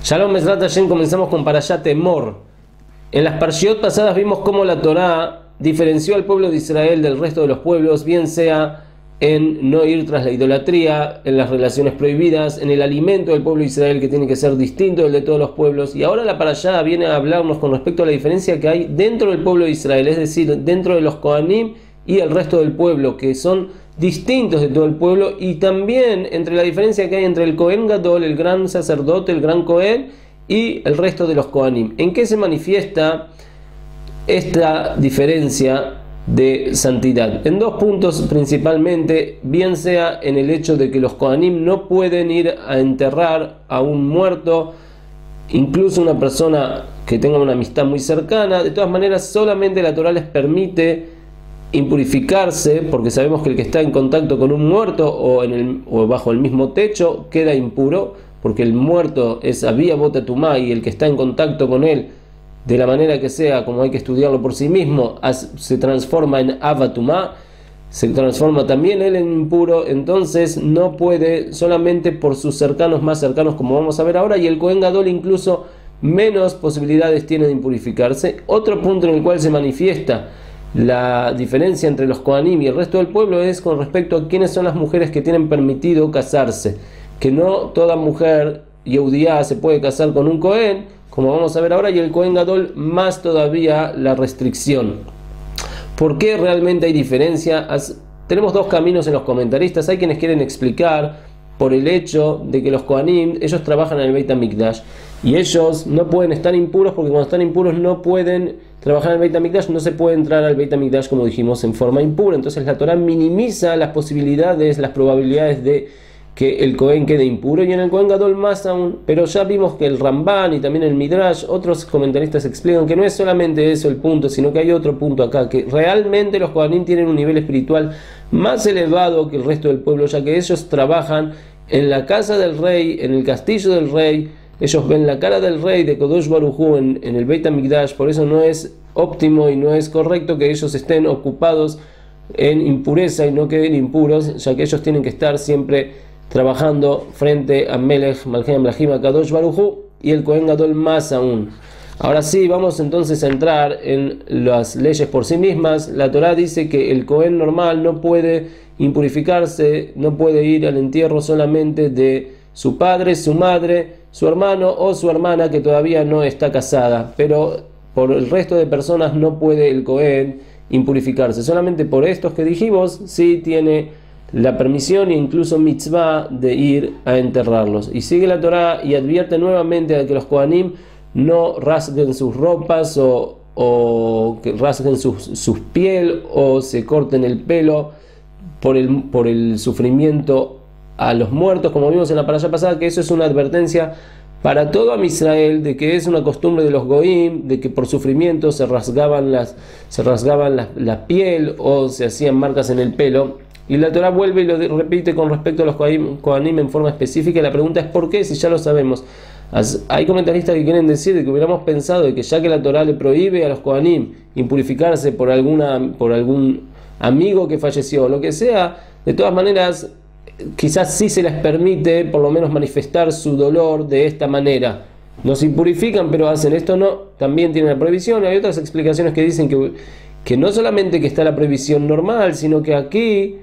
Shalom Mesrat Hashem, comenzamos con Parashat Emor. En las Parshiot pasadas vimos cómo la Torá diferenció al pueblo de Israel del resto de los pueblos, bien sea en no ir tras la idolatría, en las relaciones prohibidas, en el alimento del pueblo de Israel que tiene que ser distinto del de todos los pueblos. Y ahora la Parashá viene a hablarnos con respecto a la diferencia que hay dentro del pueblo de Israel, es decir, dentro de los Kohanim y el resto del pueblo, que son distintos de todo el pueblo, y también entre la diferencia que hay entre el Kohen Gadol, el gran sacerdote, el gran Kohen, y el resto de los Kohanim. ¿En qué se manifiesta esta diferencia de santidad? En dos puntos principalmente, bien sea en el hecho de que los Kohanim no pueden ir a enterrar a un muerto, incluso una persona que tenga una amistad muy cercana. De todas maneras, solamente la Torá les permite impurificarse, porque sabemos que el que está en contacto con un muerto o bajo el mismo techo queda impuro, porque el muerto es Abía Bota Tumá, y el que está en contacto con él, de la manera que sea, como hay que estudiarlo por sí mismo, se transforma en Avatumá, se transforma también él en impuro. Entonces no puede, solamente por sus cercanos más cercanos, como vamos a ver ahora, y el Kohen Gadol incluso menos posibilidades tiene de impurificarse. Otro punto en el cual se manifiesta la diferencia entre los Kohanim y el resto del pueblo es con respecto a quiénes son las mujeres que tienen permitido casarse, que no toda mujer Yehudía se puede casar con un Kohen, como vamos a ver ahora, y el Kohen Gadol más todavía la restricción. ¿Por qué realmente hay diferencia? Tenemos dos caminos en los comentaristas. Hay quienes quieren explicar por el hecho de que los Kohanim, ellos trabajan en el Beit HaMikdash y ellos no pueden estar impuros, porque cuando están impuros no pueden trabajar en el Beit HaMikdash, no se puede entrar al Beit HaMikdash, como dijimos, en forma impura. Entonces la Torá minimiza las posibilidades, las probabilidades de que el Kohen quede impuro, y en el Kohen Gadol más aún. Pero ya vimos que el Ramban y también el Midrash, otros comentaristas explican que no es solamente eso el punto, sino que hay otro punto acá, que realmente los Kohanim tienen un nivel espiritual más elevado que el resto del pueblo, ya que ellos trabajan en la casa del rey, en el castillo del rey. Ellos ven la cara del rey de Kodosh Baruj Hu en el Beit HaMikdash. Por eso no es óptimo y no es correcto que ellos estén ocupados en impureza y no queden impuros, ya que ellos tienen que estar siempre trabajando frente a Melech Malchei Amlachim, a Kadosh Baruj Hu, y el Kohen Gadol más aún. Ahora sí, vamos entonces a entrar en las leyes por sí mismas. La Torá dice que el Kohen normal no puede impurificarse, no puede ir al entierro solamente de su padre, su madre, su hermano o su hermana que todavía no está casada, pero por el resto de personas no puede el Kohen impurificarse. Solamente por estos que dijimos sí tiene la permisión e incluso mitzvah de ir a enterrarlos. Y sigue la Torá y advierte nuevamente a que los Kohanim no rasguen sus ropas o que rasguen sus piel o se corten el pelo por el sufrimiento a los muertos, como vimos en la parasha pasada, que eso es una advertencia para todo Am Israel, de que es una costumbre de los Goim, de que por sufrimiento se rasgaban la piel o se hacían marcas en el pelo. Y la Torá vuelve y lo repite con respecto a los Kohanim en forma específica. Y la pregunta es ¿por qué? Si ya lo sabemos. Hay comentaristas que quieren decir que hubiéramos pensado de que ya que la Torá le prohíbe a los Kohanim impurificarse por algún amigo que falleció o lo que sea, de todas maneras quizás sí se les permite por lo menos manifestar su dolor de esta manera. No se impurifican, pero hacen esto, no, también tienen la prohibición. Hay otras explicaciones que dicen que no solamente que está la prohibición normal, sino que aquí,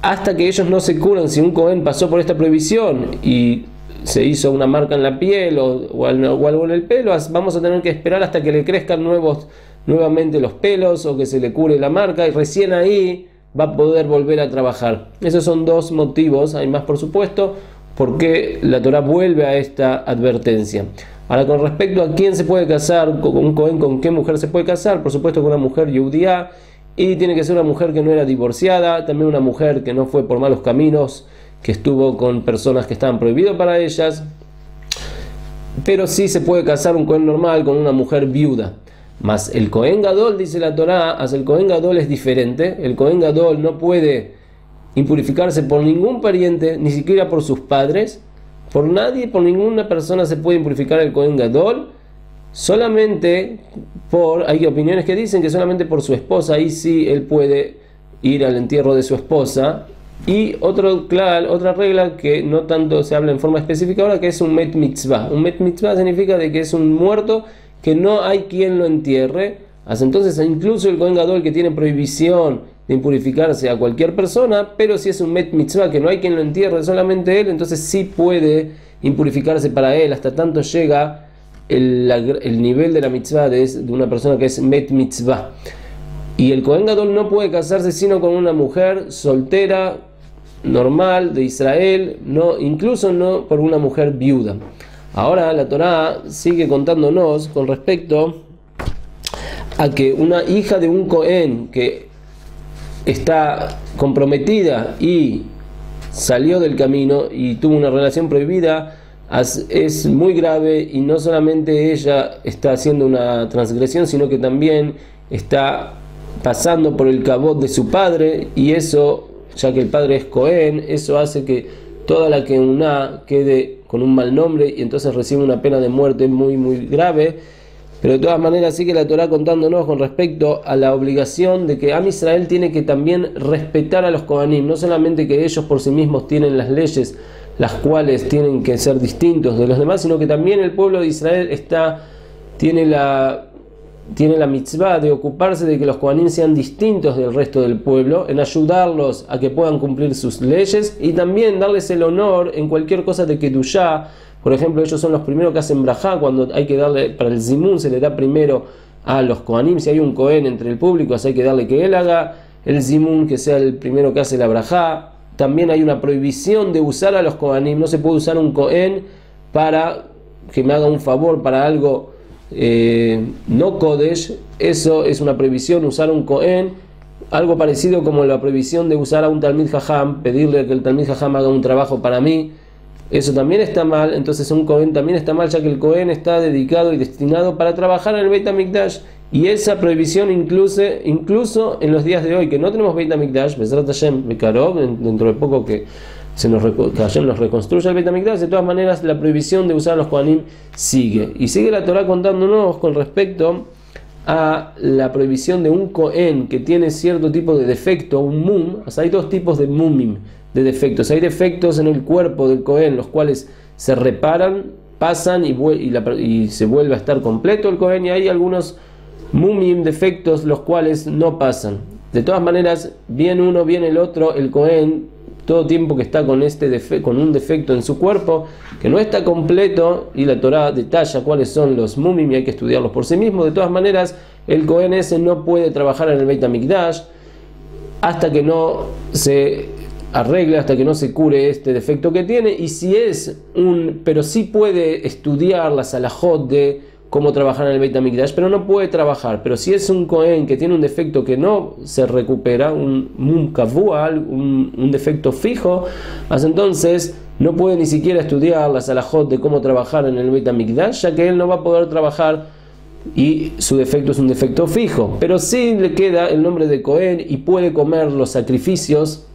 hasta que ellos no se curan, si un Kohen pasó por esta prohibición y se hizo una marca en la piel o algo en el pelo, vamos a tener que esperar hasta que le crezcan nuevamente los pelos o que se le cure la marca, y recién ahí va a poder volver a trabajar. Esos son dos motivos, hay más por supuesto, por qué la Torá vuelve a esta advertencia. Ahora, con respecto a quién se puede casar, con un Kohen, con qué mujer se puede casar, por supuesto con una mujer Yehudía, y tiene que ser una mujer que no era divorciada, también una mujer que no fue por malos caminos, que estuvo con personas que estaban prohibidas para ellas, pero sí se puede casar un Kohen normal con una mujer viuda. Mas el Kohen Gadol, dice la Torá, el Kohen Gadol es diferente. El Kohen Gadol no puede impurificarse por ningún pariente, ni siquiera por sus padres, por nadie, por ninguna persona se puede impurificar el Kohen Gadol, solamente hay opiniones que dicen que solamente por su esposa, ahí sí él puede ir al entierro de su esposa, Y otra regla que no tanto se habla en forma específica ahora, que es un met mitzvah. Un met mitzvah significa de que es un muerto que no hay quien lo entierre. Hasta entonces incluso el Kohen Gadol, que tiene prohibición de impurificarse a cualquier persona, pero si es un met mitzvah que no hay quien lo entierre, solamente él, entonces sí puede impurificarse para él, hasta tanto llega el nivel de la mitzvah de una persona que es met mitzvah. Y el Kohen Gadol no puede casarse sino con una mujer soltera, normal, de Israel, incluso no por una mujer viuda. Ahora la Torá sigue contándonos con respecto a que una hija de un Cohen que está comprometida y salió del camino y tuvo una relación prohibida es muy grave, y no solamente ella está haciendo una transgresión, sino que también está pasando por el kabod de su padre, y eso, ya que el padre es Cohen, eso hace que toda la Keuná quede con un mal nombre y entonces recibe una pena de muerte muy muy grave. Pero de todas maneras sigue la Torá contándonos con respecto a la obligación de que Am Israel tiene que también respetar a los Kohanim, no solamente que ellos por sí mismos tienen las leyes las cuales tienen que ser distintos de los demás, sino que también el pueblo de Israel tiene la mitzvah de ocuparse de que los Kohanim sean distintos del resto del pueblo, en ayudarlos a que puedan cumplir sus leyes y también darles el honor en cualquier cosa de Kedushá. Por ejemplo, ellos son los primeros que hacen brajá, cuando hay que darle, para el zimun se le da primero a los Kohanim. Si hay un Kohen entre el público, así hay que darle que él haga el zimun, que sea el primero que hace la brajá. También hay una prohibición de usar a los Kohanim, no se puede usar un Kohen para que me haga un favor para algo no Kodesh. Eso es una prohibición, usar un Kohen, algo parecido como la prohibición de usar a un Talmid Jajam, pedirle que el Talmid Jajam haga un trabajo para mí. Eso también está mal. Entonces un Kohen también está mal, ya que el Kohen está dedicado y destinado para trabajar en el Beit HaMikdash. Y esa prohibición incluso en los días de hoy, que no tenemos Beit HaMikdash, Bezrat Hashem Bekarov, dentro de poco que Hashem nos reconstruya el Beit HaMikdash, de todas maneras la prohibición de usar a los Kohanim sigue. Y sigue la Torá contándonos con respecto a la prohibición de un Kohen que tiene cierto tipo de defecto, un mum. O sea, hay dos tipos de mumim, de defectos. Hay defectos en el cuerpo del Kohen, los cuales se reparan, pasan y se vuelve a estar completo el Kohen, y hay algunos mumim, defectos, los cuales no pasan. De todas maneras, bien uno, bien el otro, el Kohen, todo tiempo que está con un defecto en su cuerpo, que no está completo, y la Torá detalla cuáles son los mumim y hay que estudiarlos por sí mismo. De todas maneras, el Kohen ese no puede trabajar en el Beit HaMikdash hasta que no se arregle, hasta que no se cure este defecto que tiene. Y pero sí puede estudiar las halajot de cómo trabajar en el Beit HaMikdash, pero no puede trabajar. Pero si es un Kohen que tiene un defecto que no se recupera, un mum kavual, un defecto fijo, entonces no puede ni siquiera estudiar las halajot de cómo trabajar en el Beit HaMikdash, ya que él no va a poder trabajar y su defecto es un defecto fijo. Pero sí le queda el nombre de Kohen y puede comer los sacrificios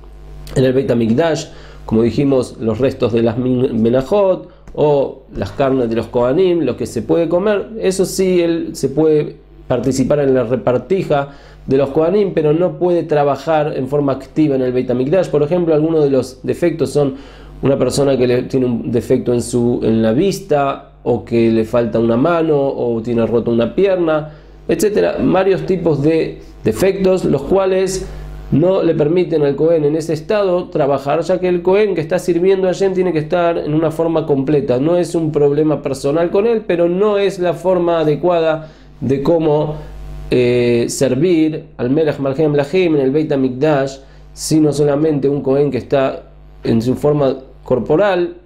en el Beit HaMikdash, como dijimos, los restos de las menajot o las carnes de los Kohanim, lo que se puede comer. Eso sí, él se puede participar en la repartija de los Kohanim, pero no puede trabajar en forma activa en el Beit HaMikdash. Por ejemplo, algunos de los defectos son una persona que tiene un defecto en la vista, o que le falta una mano, o tiene rota una pierna, etcétera. Varios tipos de defectos, los cuales no le permiten al Kohen en ese estado trabajar, ya que el Kohen que está sirviendo a Hashem tiene que estar en una forma completa. No es un problema personal con él, pero no es la forma adecuada de cómo servir al Melech Malchei Amlachim en el Beit HaMikdash, sino solamente un Kohen que está en su forma corporal,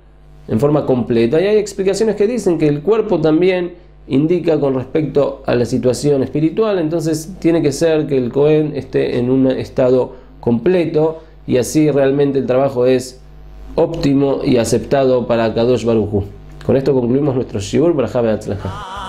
en forma completa. Y hay explicaciones que dicen que el cuerpo también indica con respecto a la situación espiritual, entonces tiene que ser que el Kohen esté en un estado completo, y así realmente el trabajo es óptimo y aceptado para Kadosh Baruj Hu. Con esto concluimos nuestro shiur. Barajá be'atzlaja.